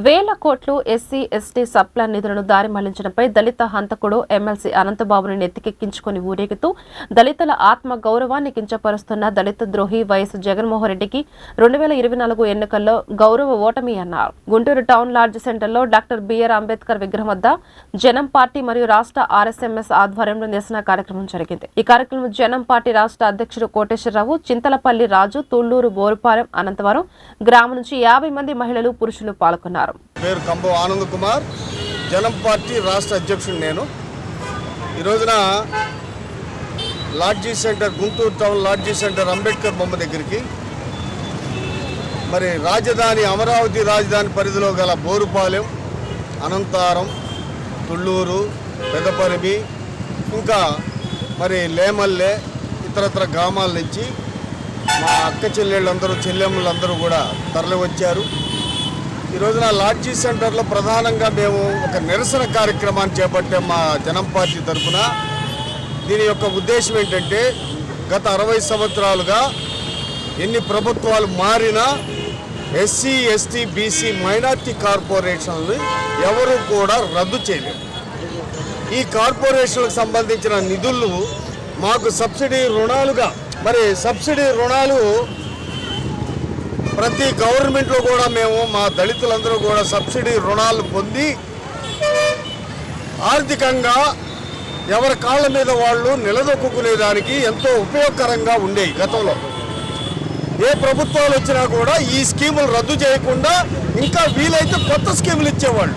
వేల కోట్లు SC ST sub plan నిధులను దారి మళ్లించడంపై దళిత హంతకుడు ఎమ్మెల్సీ అనంతబాబుని నెత్తికెక్కించుకుని ఊరేగుతూ దళితుల ఆత్మ గౌరవాన్ని కించపరుస్తున్న దళిత ద్రోహి వైఎస్ జగన్మోహన్ రెడ్డికి 2024 ఎన్నికల్లో గౌరవ ఓటమి అన్నారు. గుంటూరు టౌన్ లార్జ్ సెంటర్లో డాక్టర్ బిఆర్ అంబేద్కర్ విగ్రహం వద్ద జనం పార్టీ మరియు రాష్ట్ర ఆర్ఎస్ఎంఎస్ ఆధ్వర్యంలో నిరసన కార్యక్రమం జరిగింది. ఈ కార్యక్రమం జనం పార్టీ రాష్ట్ర అధ్యక్షుడు కోటేశ్వరరావు, చింతలపల్లి రాజు, తుళ్లూరు, బోరుపాలెం, అనంతవరం గ్రామం నుంచి 50 మంది మహిళలు, పురుషులు పాల్గొన్నారు. పేరు కంబో ఆనంద్ కుమార్, జనం పార్టీ రాష్ట్ర అధ్యక్షుడు. నేను ఈ రోజున lodge centre, Guntur town lodge centre Ambedkar బొమ్మ దగ్గరికి మరి రాజధాని అమరావతి రాజధాని పరిధిలో గల బోరుపాలెం, అనంతారం, తుళ్ళూరు, పెదపరిమి, ఇంకా మరి లేమల్లె ఇతరత్ర గ్రామాల నుంచి మా అక్క చెల్లెళ్ళందరూ, చెల్లెమ్మలందరూ కూడా తరలి వచ్చారు. ఈ రోజున లాడ్జీ సెంటర్లో ప్రధానంగా మేము ఒక నిరసన కార్యక్రమాన్ని చేపట్టాం మా జనం పార్టీ తరఫున. దీని యొక్క ఉద్దేశం ఏంటంటే, గత 60 సంవత్సరాలుగా ఎన్ని ప్రభుత్వాలు మారినా ఎస్సీ, ఎస్టీ, బీసీ, మైనార్టీ కార్పొరేషన్లు ఎవరు కూడా రద్దు చేయలేదు. ఈ కార్పొరేషన్లకు సంబంధించిన నిధులు మాకు సబ్సిడీ రుణాలుగా, మరి సబ్సిడీ రుణాలు ప్రతి గవర్నమెంట్లో కూడా మేము మా దళితులందరూ కూడా సబ్సిడీ రుణాలు పొంది ఆర్థికంగా ఎవరి కాళ్ళ మీద వాళ్ళు నిలదొక్కునేదానికి ఎంతో ఉపయోగకరంగా ఉండేవి. గతంలో ఏ ప్రభుత్వాలు వచ్చినా కూడా ఈ స్కీములు రద్దు చేయకుండా ఇంకా వీలైతే కొత్త స్కీములు ఇచ్చేవాళ్ళు.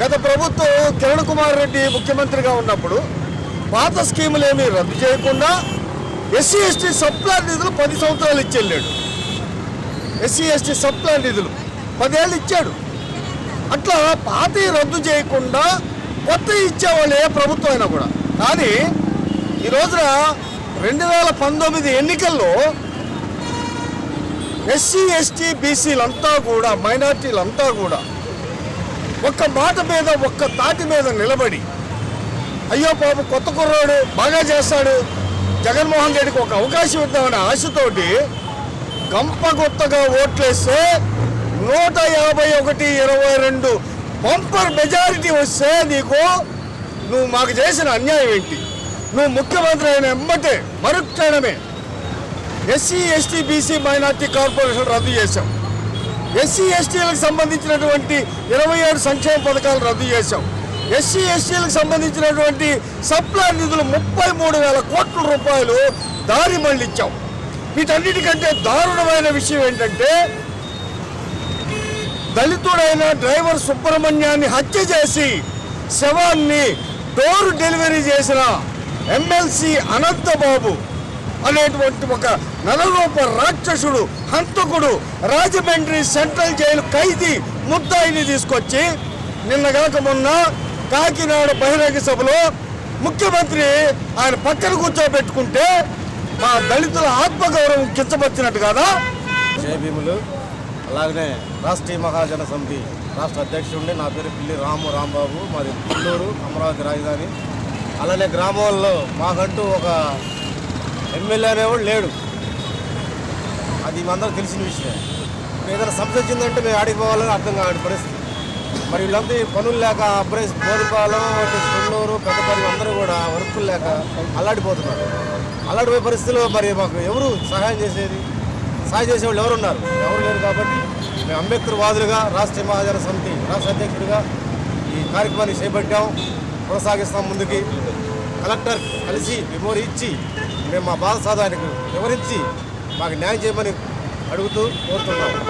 గత ప్రభుత్వం కిరణ్ కుమార్ రెడ్డి ముఖ్యమంత్రిగా ఉన్నప్పుడు పాత స్కీములు ఏమీ రద్దు చేయకుండా ఎస్సీ ఎస్టీ సబ్ప్లాన్ నిధులు 10 సంవత్సరాలు ఇచ్చెళ్ళాడు. ఎస్సీ ఎస్టీ సబ్ప్లాన్ నిధులు 10 ఏళ్ళు ఇచ్చాడు. అట్లా పాత రద్దు చేయకుండా కొత్త ఇచ్చేవాళ్ళు ఏ ప్రభుత్వం అయినా కూడా. కానీ ఈ రోజున 2019 ఎన్నికల్లో ఎస్సీ ఎస్టీ బీసీలంతా కూడా, మైనార్టీలంతా కూడా ఒక్క మాట మీద, ఒక్క తాటి మీద నిలబడి, అయ్యో పాప కొత్త కుర్రాడు బాగా చేస్తాడు, జగన్మోహన్ రెడ్డికి ఒక అవకాశం ఇద్దామనే ఆశతోటి గంపగొత్తగా ఓట్లేస్తే 151-22 బంపర్ మెజారిటీ వస్తే నువ్వు మాకు చేసిన అన్యాయం ఏంటి? నువ్వు ముఖ్యమంత్రి అయిన ఎమ్మటే మరుక్షణమే SC ST BC minority corporation రద్దు చేశాం. ఎస్సీ ఎస్టీలకు సంబంధించినటువంటి 27 సంక్షేమ పథకాలు రద్దు చేశాం. ఎస్సీ ఎస్టీలకు సంబంధించినటువంటి సబ్ప్లాన్ నిధులు 33,000 కోట్ల రూపాయలు దారి మళ్లించాం. వీటన్నిటికంటే దారుణమైన విషయం ఏంటంటే, దళితుడైన డ్రైవర్ సుబ్రహ్మణ్యాన్ని హత్య చేసి శవాన్ని డోర్ డెలివరీ చేసిన ఎమ్మెల్సీ అనంతబాబు అనేటువంటి ఒక నరరూప రాక్షసుడు, హంతకుడు, రాజమండ్రి సెంట్రల్ జైలు ఖైదీ ముద్దాయిని తీసుకొచ్చి నిన్నగాక మొన్న కాకినాడ బహిరంగ సభలో ముఖ్యమంత్రి ఆయన పక్కన కూర్చోబెట్టుకుంటే మా దళితుల ఆత్మగౌరవం కించపరిచినట్టు కదా. జై భీములు. అలాగనే రాష్ట్రీయ మహాజన సమితి రాష్ట్ర అధ్యక్షుడిని. నా పేరు పిల్లి రాంబాబు, మాది తుళ్ళూరు, అమరావతి రాజధాని. అలానే గ్రామాల్లో మాకంటూ ఒక ఎమ్మెల్యే అనేవాడు లేడు. అది అందరూ తెలిసిన విషయం. ఏదైనా సమస్య వచ్చిందంటే మేము ఆడిపోవాలని అర్థం కాని పరిస్థితి. మరి వీళ్ళంతా పనులు లేక బోరుపాలెం, తుళ్ళూరు, పెద్దపల్లి అందరూ కూడా వర్కులు లేక అల్లాడిపోతున్నారు. అల్లాడిపోయే పరిస్థితుల్లో మరి మాకు ఎవరు సహాయం చేసేది? సహాయం చేసేవాళ్ళు ఎవరున్నారు? ఎవరు లేరు. కాబట్టి మేము అంబేద్కర్ వాదులుగా రాష్ట్రీయ మహాజన సమితి రాష్ట్ర అధ్యక్షుడిగా ఈ కార్యక్రమాన్ని చేపట్టాం, కొనసాగిస్తాం ముందుకి. కలెక్టర్ కలిసి మెమోరీ ఇచ్చి మేము మా బాధ సాధానికి వివరించి మాకు న్యాయం చేయమని అడుగుతూ కోరుతున్నాం.